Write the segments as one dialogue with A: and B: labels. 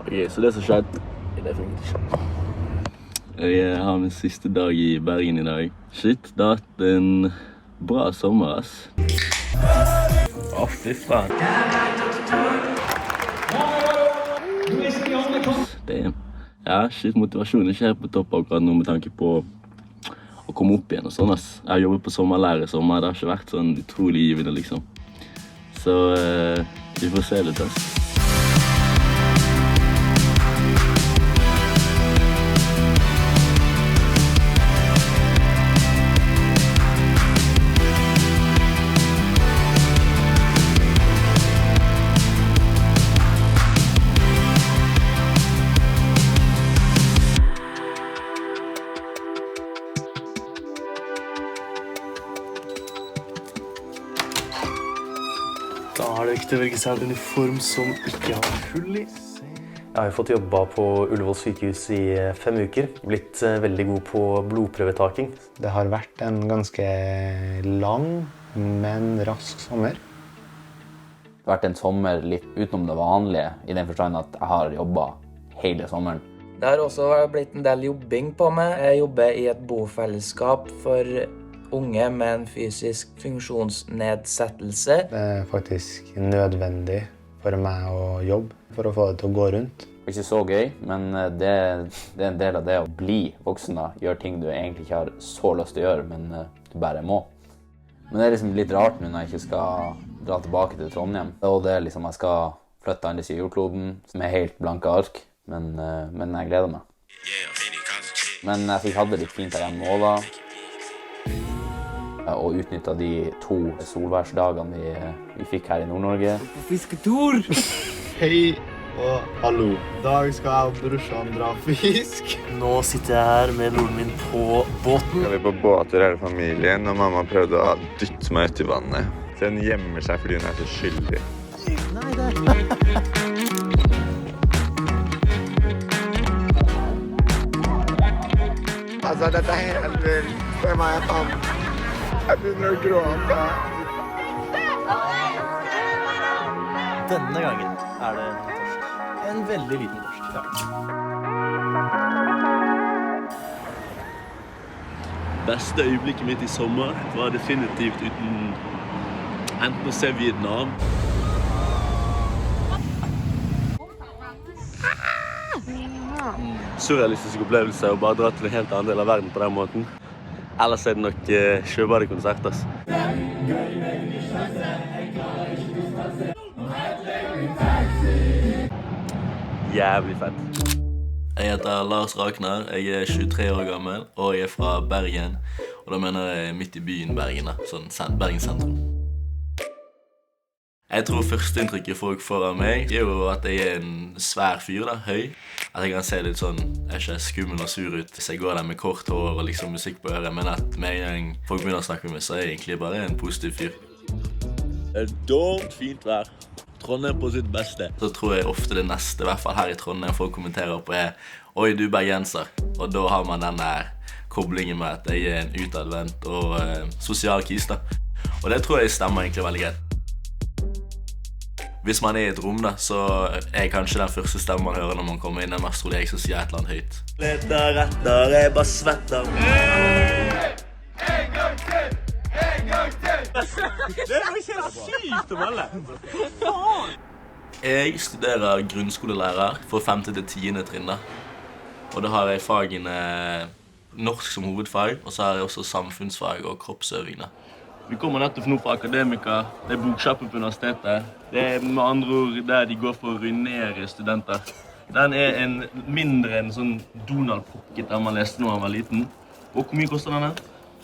A: Ok, så det som skjedde, det funket ikke. Jeg har min siste dag i Bergen i dag. Shit, det har vært en bra sommer, ass. Fy faen. Damn. Ja, shit, motivasjonen er ikke helt på topp akkurat nå med tanke på å komme opp igjen og sånn, ass. Jeg har jobbet på sommerlære i sommer, det har ikke vært sånn utrolig givende, liksom. Så vi får se litt, ass.
B: Da er det viktig å velge seg en uniform som ikke har hull i. Jeg har jo fått jobba på Ullevål sykehus i 5 uker. Blitt veldig god på blodprøvetaking.
C: Det har vært en ganske lang, men rask sommer.
D: Det har vært en sommer litt utenom det vanlige, i den forstand at jeg har jobbet hele sommeren.
E: Det har også blitt en del jobbing på meg. Jeg jobber i et bofellesskap for unge med en fysisk funksjonsnedsettelse.
C: Det er faktisk nødvendig for meg å jobbe, for å få det til å gå rundt.
D: Det er ikke så gøy, men det er en del av det å bli voksen da. Gjøre ting du egentlig ikke har så lyst til å gjøre, men du bare må. Men det er liksom litt rart nå når jeg ikke skal dra tilbake til Trondheim. Og det er liksom, jeg skal flytte andre siden jordkloden, som er helt blanke ark, men jeg gleder meg. Men jeg hadde det litt fint her hjemme også da. Og utnyttet de 2 solværsdagene vi fikk her i Nord-Norge.
E: På fisketur!
F: Hei og hallo. I dag skal jeg og brorsan dra fisk.
B: Nå sitter jeg her med broren min på båten.
G: Vi er på båter hele familien, og mamma prøvde å dytte meg ut i vannet. Så hun gjemmer seg fordi hun er så skyldig.
B: Nei, det
F: Altså, dette er helt vilt. Se meg et annet. Jeg begynner å gråte.
B: Denne gangen er det en torsk. En veldig liten torsk. Ja.
A: Beste øyeblikket mitt i sommer var definitivt enten å se Vietnam. Surrealistisk opplevelse å bare dra til en helt annen del av verden på den måten. Ellers er det nok sjøbadekonsert, ass. Jævlig fett. Jeg heter Lars Rakner, jeg er 23 år gammel, og jeg er fra Bergen. Og da mener jeg midt i byen Bergen, da, sånn Bergen sentrum. Jeg tror førsteinntrykket folk får av meg er jo at jeg er en svær fyr, da, høy. At jeg kan se litt sånn, jeg er ikke skummel og sur ut hvis jeg går der med kort hår og liksom musikk på øret, men at med en gang folk begynner å snakke med meg, så er jeg egentlig bare en positiv fyr. Det er dårlig fint vær. Trondheim på sitt beste. Så tror jeg ofte det neste, i hvert fall her i Trondheim, folk kommenterer på er «Oi, du er bergenser». Og da har man den der koblingen med at jeg er en utadvendt og sosial kis, da. Og det tror jeg stemmer egentlig veldig greit. Hvis man er i et rom, da, så er kanskje den første stemmen man hører når man kommer inn, den mest trolig jeg som sier et eller annet høyt. Leter etter, jeg bare svetter.
F: En gang til! En gang til!
A: Det er ikke helt sykt å melde. Jeg studerer grunnskolelærer for 5. til 10. trinn, da. Og da har jeg fagene norsk som hovedfag, og så har jeg også samfunnsfag og kroppsøving, da. Vi kommer nettopp nå fra Akademika, det er boksjappen på universitetet. Det er med andre ord der de går for å ruinere studenter. Den er en mindre enn sånn Donald Pocket der man leste når man var liten. Og hvor mye koster denne?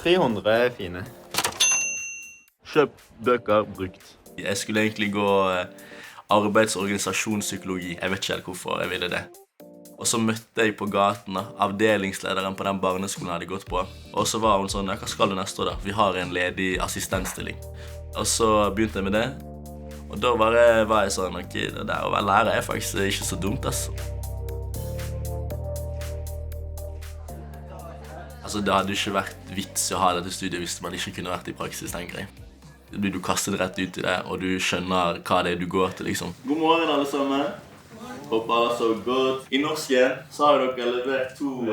G: 300 er fine.
A: Kjøp bøker brukt. Jeg skulle egentlig gå arbeids- og organisasjonspsykologi. Jeg vet ikke helt hvorfor jeg ville det. Og så møtte jeg på gaten avdelingslederen på den barneskolen jeg hadde gått på. Og så var hun sånn, ja, hva skal du neste år da? Vi har en ledig assistentstilling. Og så begynte jeg med det. Og da var jeg sånn, ok, det der å være lærer er faktisk ikke så dumt, ass. Altså, det hadde ikke vært vits å ha dette studiet hvis man ikke kunne vært i praksis, tenker jeg. Du kastet rett ut i det, og du skjønner hva det er du går til, liksom. God morgen, alle sammen. Håper alle så godt. I norsken så har dere levert 2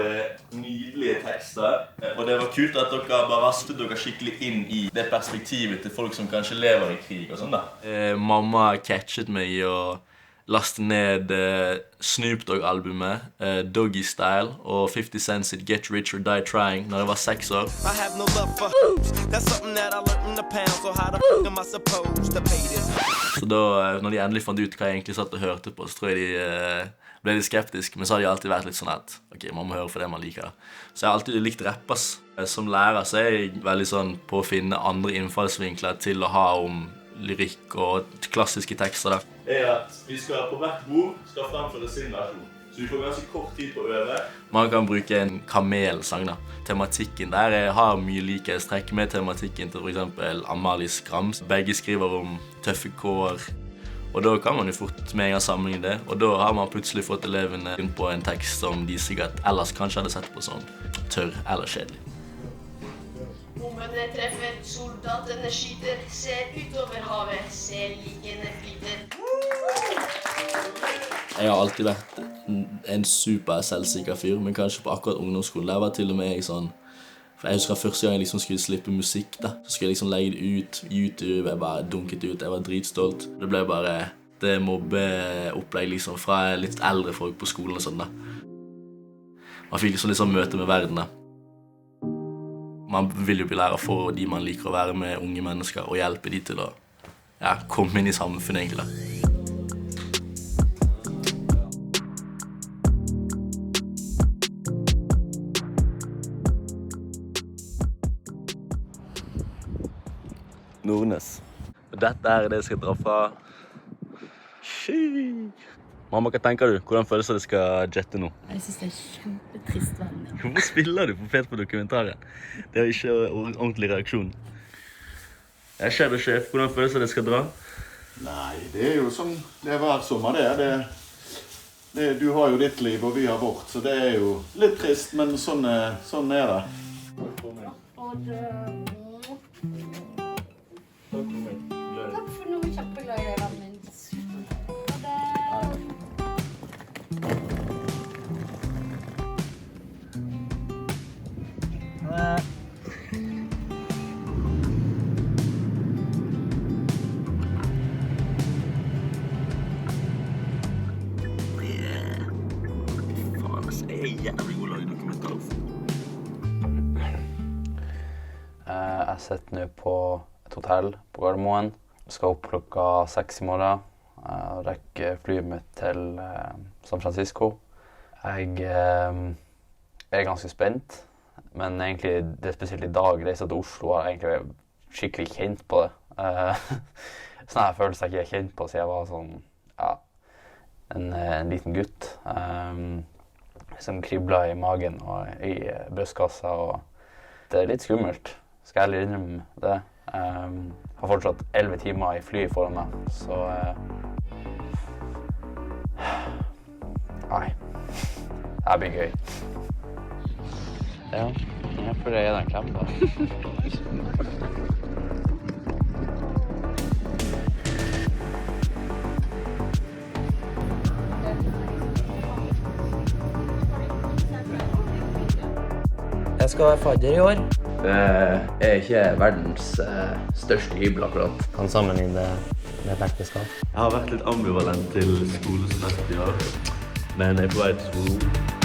A: nydelige tekster. Og det var kult at dere bare vasket dere skikkelig inn i det perspektivet til folk som kanskje lever i krig og sånn da. Mamma catchet meg i å laste ned Snoop Dogg-albumet, Doggy Style, og 50 Cent sitt Get Rich or Die Trying når jeg var 6 år. Så da, når de endelig fant ut hva jeg egentlig satt og hørte på, så tror jeg de ble litt skeptiske, men så har de alltid vært litt sånn at ok, man må høre for det man liker. Så jeg har alltid likt rapp, ass. Som lærer så er jeg veldig sånn på å finne andre innfallsvinkler til å ha om lyrikk og klassiske tekster da. Det er at vi skal på hvert bord skal fremføre sin versjon. Så vi får ganske kort tid på å øve. Man kan bruke en kamelsang da. Tematikken der har mye likhetstrekk med tematikken til for eksempel Amalie Skrams. Begge skriver om tøffe kår. Og da kan man jo fort med en gang sammenligne det. Og da har man plutselig fått elevene inn på en tekst som de sikkert ellers kanskje hadde sett på som tørr eller kjedelig.
H: Bombene treffer, soldatene skyter, ser utover havet, ser likene flyter.
A: Jeg har alltid vært en super selvsikker fyr, men kanskje på akkurat ungdomsskolen. Der var til og med jeg sånn, for jeg husker første gang jeg liksom skulle slippe musikk da, så skulle jeg liksom legge det ut, YouTube, jeg bare dunket ut, jeg var dritstolt. Det ble bare det mobbeopplegg liksom fra litt eldre folk på skolen og sånn da. Man fikk liksom litt sånn møte med verden da. Man vil jo bli lærer for de man liker å være med unge mennesker og hjelpe de til å komme inn i samfunnet egentlig da. Nordnes. Og dette er det jeg skal dra fra. Mamma, hva tenker du? Hvordan føles det skal jette nå?
I: Jeg synes det kjempetrist vending.
A: Hvorfor spiller du på fet på dokumentaren? Det er ikke ordentlig reaksjon. Jeg er sjef. Hvordan føles det skal dra?
J: Nei, det er jo som det er hver sommer du har jo ditt liv, og vi har vårt, så det er jo litt trist, men sånn er det.
I: Takk for noe, kjempeglad i deg, vennen min.
A: Jeg er jævlig god å lage dokumentar.
D: Jeg sitter nå på et hotell på Gardermoen. Jeg skal opp klokka 6 i morgen. Jeg rekker flyet mitt til San Francisco. Jeg er ganske spent, men egentlig det spesielt i dag, reise til Oslo, har jeg egentlig skikkelig kjent på det. Sånn her følelse jeg ikke har kjent på siden jeg var sånn, en liten gutt. Som kribler i magen og i brystkassa, og det er litt skummelt, skal jeg ærlig innrømme det. Jeg har fortsatt 11 timer i fly foran meg, så nei, det blir gøy. Ja, jeg føler jeg gir deg en klem da.
E: Jeg skal være fadder i år.
D: Det er ikke verdens største hybel akkurat.
B: Kan sammenligne det med et ekteskap.
A: Jeg har vært litt ambivalent til skolestart i år, men jeg er på vei til skolen.